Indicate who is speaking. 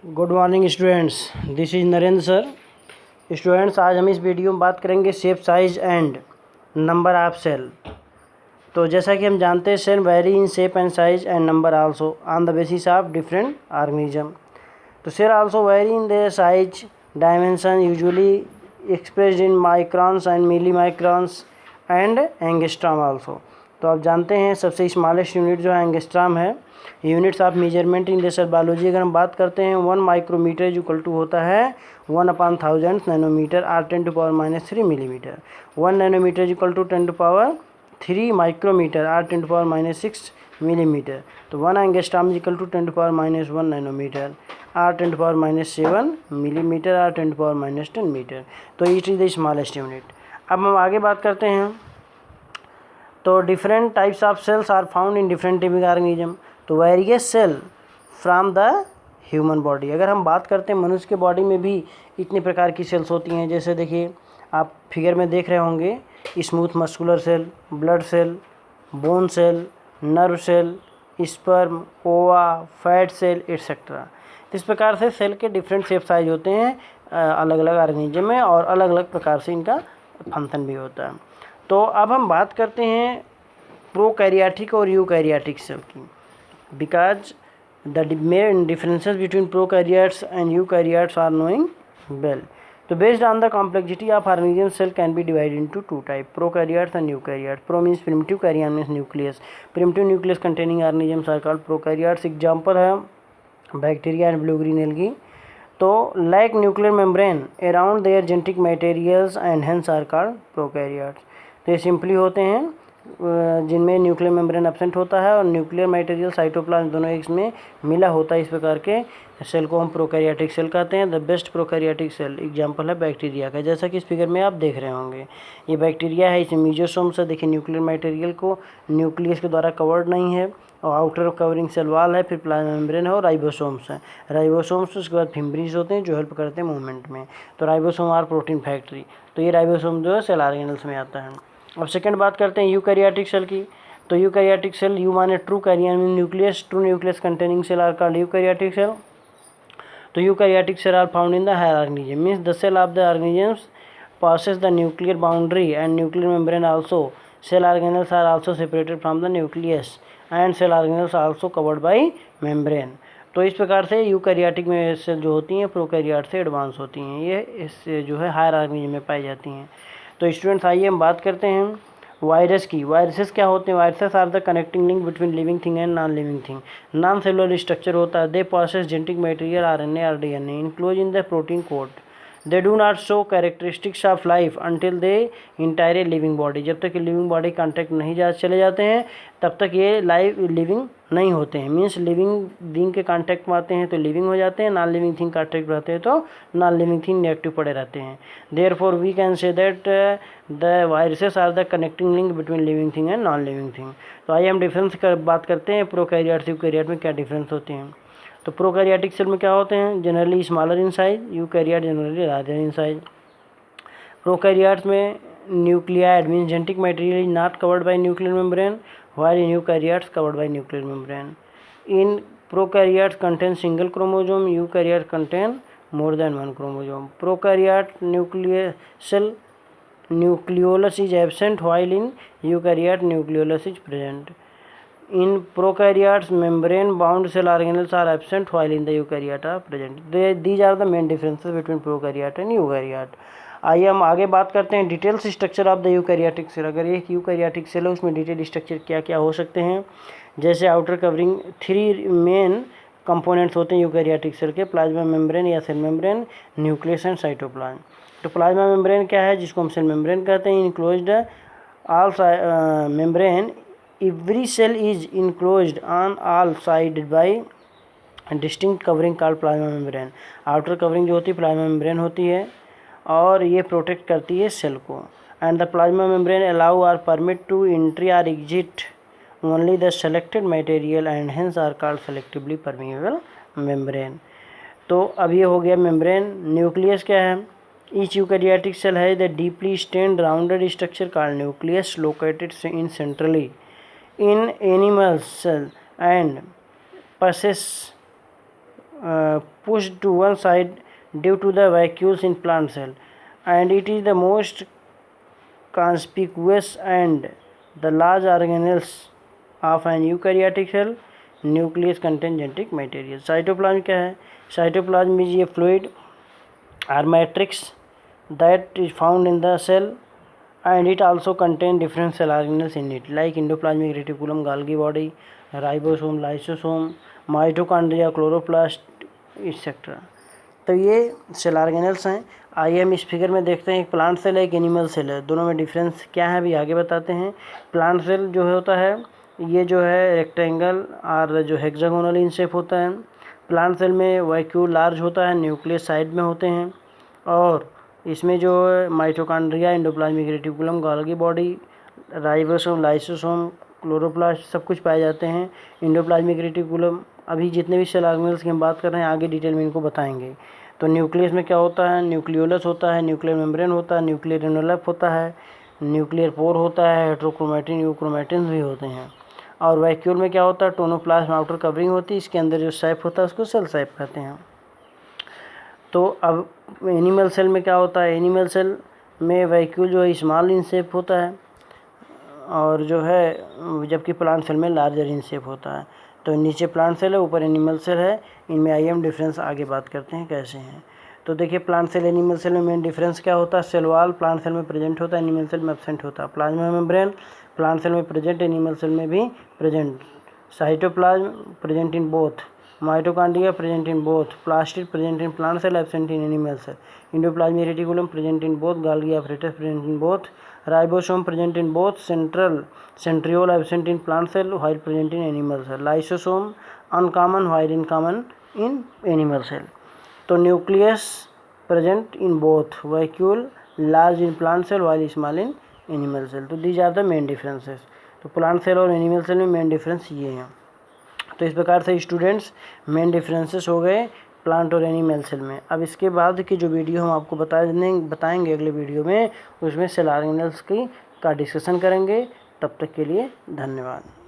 Speaker 1: Good morning students, this is Narendra sir. Students, आज हम इस वीडियो में बात करेंगे shape, size and number of cell. तो जैसा कि हम जानते हैं, cell vary in shape and size and number also on the basis of different organism. तो cell also vary in their size dimension, usually expressed in microns and milli microns and angstrom also. तो आप जानते हैं सबसे smallest unit जो है angstrom है। Units of measurement in cell biology अगर हम बात करते हैं, 1 माइक्रोमीटर इज इक्वल टू होता है 1/1000 नैनोमीटर और 10⁻³ millimetre. 1 nanometre is equal to 10⁻³ micrometre और 10⁻6 मिलीमीटर। तो 1 angstrom is equal to 10⁻1 nanometre और 10⁻7 मिलीमीटर और 10⁻10 मीटर। तो it is the smallest unit. अब हम आगे बात करते हैं। तो different types of cells are found in different living organism. तो various cell from the human body. अगर हम बात करते हैं मनुष्य के बॉडी में भी इतने प्रकार की सेल्स होती हैं। जैसे देखिए, आप फिगर में देख रहे होंगे, smooth muscular cell, blood cell, bone cell, nerve cell, sperm, ova, fat cell etcetera. इस प्रकार से सेल के डिफरेंट शेप साइज होते हैं अलग अलग ऑर्गेनिज्म में, और अलग अलग प्रकार से इनका फंक्शन भी होता है। तो अब हम बात करते हैं प्रोकैरियोटिक और यूकैरियोटिक सेल की, because the main differences between prokaryotes and eukaryotes are knowing well. So based on the complexity of organism, cell can be divided into two types, prokaryotes and eukaryotes. Pro means primitive, karyon means nucleus. Primitive nucleus containing organisms are called prokaryotes. Example है bacteria and blue green algae. तो lack nuclear membrane around their genetic materials and hence are called prokaryotes. तो ये simply होते हैं जिनमें nuclear membrane absent होता है और न्यूक्लियर मटेरियल साइटोप्लाज्म दोनों एक में मिला होता है। इस प्रकार के सेल को हम प्रोकैरियोटिक सेल कहते हैं। The best prokaryotic cell example है बैक्टीरिया का, जैसा कि इस फिगर में आप देख रहे होंगे। ये बैक्टीरिया है, इसमें मीजोसोम से देखिए न्यूक्लियर मटेरियल को न्यूक्लियस के द्वारा कवर्ड नहीं है, और आउटर कवरिंग सेल वाल है, फिर प्लाज्मा मेम्ब्रेन है और राइबोसोम्स है। राइबोसोम्स उसके बाद फिम्ब्रीज होते हैं जो हेल्प करते हैं मूवमेंट में। तो राइबोसोम आर प्रोटीन फैक्ट्री। तो ये राइबोसोम जो है सेल ऑर्गेनल्स में आता है। अब सेकंड बात करते हैं यूकैरियोटिक सेल की। तो यूकैरियोटिक सेल, यू माने true, karyon mean nucleus, true nucleus containing cell are called eukaryotic cell. तो eukaryotic cell are found in the higher organism, means the cell of the organisms passes the nuclear boundary and nuclear membrane also. Cell organelles are also separated from the nucleus and cell organelles are also covered by membrane. तो इस प्रकार से eukaryotic में cell जो होती हैं prokaryote से advance होती हैं, ये इस जो है हायर ऑर्गेनिज्म में पाई जाती हैं। तो स्टूडेंट्स आइए हम बात करते हैं वायरस की। वायरसेस क्या होते हैं? Viruses are the connecting link between living thing and non living thing. Non cellular structure होता है। They process genetic material RNA और DNA enclose in the protein coat. They do not show characteristics of life until they entire living body. जब तक living body contact नहीं चले जाते हैं तब तक ये लिविंग नहीं होते हैं। मीन्स लिविंग थिंग के कांटेक्ट में आते हैं तो लिविंग हो जाते हैं, नॉन लिविंग थिंग कांटेक्ट रहते हैं तो नॉन लिविंग थिंग नेगेटिव पड़े रहते हैं। Therefore we can say that the viruses are the connecting link between living thing and non living thing. तो आइए हम डिफरेंस बात करते हैं प्रोकैरियोट से यूकैरियोट में क्या डिफरेंस होते हैं। तो प्रोकैरियोटिक सेल में क्या होते हैं? Generally smaller in size, eukaryote generally larger in size. Prokaryotes में nucleoid means genetic material is not covered by nuclear membrane, while in eukaryotes covered by nuclear membrane. In prokaryotes contain single chromosome, eukaryote contain more than one chromosome. Prokaryote nuclear cell nucleolus is absent, while in eukaryote nucleolus is present. In prokaryotes, membrane bound cell organelles are absent, while in the eukaryote are present. These are the main differences between prokaryote and eukaryote. आइए हम आगे बात करते हैं details structure of the eukaryotic cell. अगर एक eukaryotic cell है उसमें डिटेल स्ट्रक्चर क्या क्या हो सकते हैं, जैसे आउटर कवरिंग 3 मेन कंपोनेंट्स होते हैं यूकैरियोटिक सेल के, प्लाज्मा मेम्ब्रेन या cell membrane, nucleus and cytoplasm. तो प्लाज्मा मेम्ब्रेन क्या है, जिसको हम सेल मेम्ब्रेन कहते हैं। Enclosed all membrane, every cell is enclosed on all side by distinct covering called plasma membrane. Outer covering जो होती है प्लाज्मा मेम्ब्रेन होती है और ये प्रोटेक्ट करती है सेल को। And the plasma membrane allow और परमिट टू एंट्री और exit only the selected material and hence are called selectively permeable membrane. तो अब ये हो गया मेम्ब्रेन। न्यूक्लियस क्या है? Each eukaryotic cell has the deeply stained rounded structure called nucleus located in centrally in animal cell and possess pushed to one side due to the vacuoles in plant cell, and it is the most conspicuous and the large organelles of an eukaryotic cell. Nucleus contain genetic material. Cytoplasm क्या है? Cytoplasm is a fluid or matrix that is found in the cell, and it also contain different cell organelles in it like endoplasmic reticulum, Golgi body, ribosome, lysosome, mitochondria, chloroplast etc. तो ये cell organelles हैं. आइए हम इस figure में देखते हैं. एक प्लांट सेल है, एक एनिमल सेल है. दोनों में डिफरेंस क्या है अभी आगे बताते हैं. प्लांट सेल जो होता है ये जो है रेक्टेंगल और जो हेक्सागोनल इन शेप होता है. प्लांट सेल में वैक्यूल लार्ज होता है, न्यूक्लियस साइड में होते हैं, और इसमें जो mitochondria, endoplasmic reticulum, Golgi body, ribosome, lysosome, chloroplast सब कुछ पाए जाते हैं. एंडोप्लाज्मिक रेटिकुलम अभी जितने भी सेल ऑर्गेनल्स की हम बात कर रहे हैं आगे डिटेल में इनको बताएंगे. तो न्यूक्लियस में क्या होता है? न्यूक्लियोलस होता है, न्यूक्लियर मेम्ब्रेन होता है, न्यूक्लियर एनवेलप होता है, न्यूक्लियर पोर होता है, हेट्रोक्रोमैटिन, यूक्रोमैटिन भी होते हैं. और वैक्यूल में क्या होता है? टोनोप्लाज्म आउटर कवरिंग होती है, इसके अंदर जो सैप होता है उसको सेल सैप कहते हैं. तो अब एनिमल सेल में क्या होता है? एनिमल सेल में वैक्यूल जो है स्मॉल इन शेप होता है, और जो है जबकि प्लांट सेल में लार्जर इन शेप होता है. तो नीचे प्लांट सेल है, ऊपर एनिमल सेल है. इनमें आइए हम डिफरेंस आगे बात करते हैं कैसे हैं. तो देखिए प्लांट सेल एनिमल सेल में मेन डिफरेंस क्या होता है? सेल वॉल प्लांट सेल में प्रेजेंट होता है, एनिमल सेल में एब्सेंट होता है. प्लाज्मा मेम्ब्रेन प्लांट सेल में प्रेजेंट, एनिमल सेल में भी present. Cytoplasm present in both. Mitochondria present in both. Plastid present in plant cell, absent in animal cell. Endoplasmic reticulum present in both. Golgi apparatus present in both. Ribosome present in both. Centriole absent in plant cell while present in animal cell. Lysosome uncommon while in common in animal cell. तो nucleus present in both. Vacuole large in plant cell while small in animal cell. तो these are the main differences. तो plant cell और animal cell में main difference ये हैं. तो इस प्रकार से स्टूडेंट्स मेन डिफरेंसेस हो गए प्लांट और एनिमल सेल में. अब इसके बाद की जो वीडियो हम आपको बताएंगे अगले वीडियो में, उसमें सेल ऑर्गेनल्स का डिस्कशन करेंगे. तब तक के लिए धन्यवाद.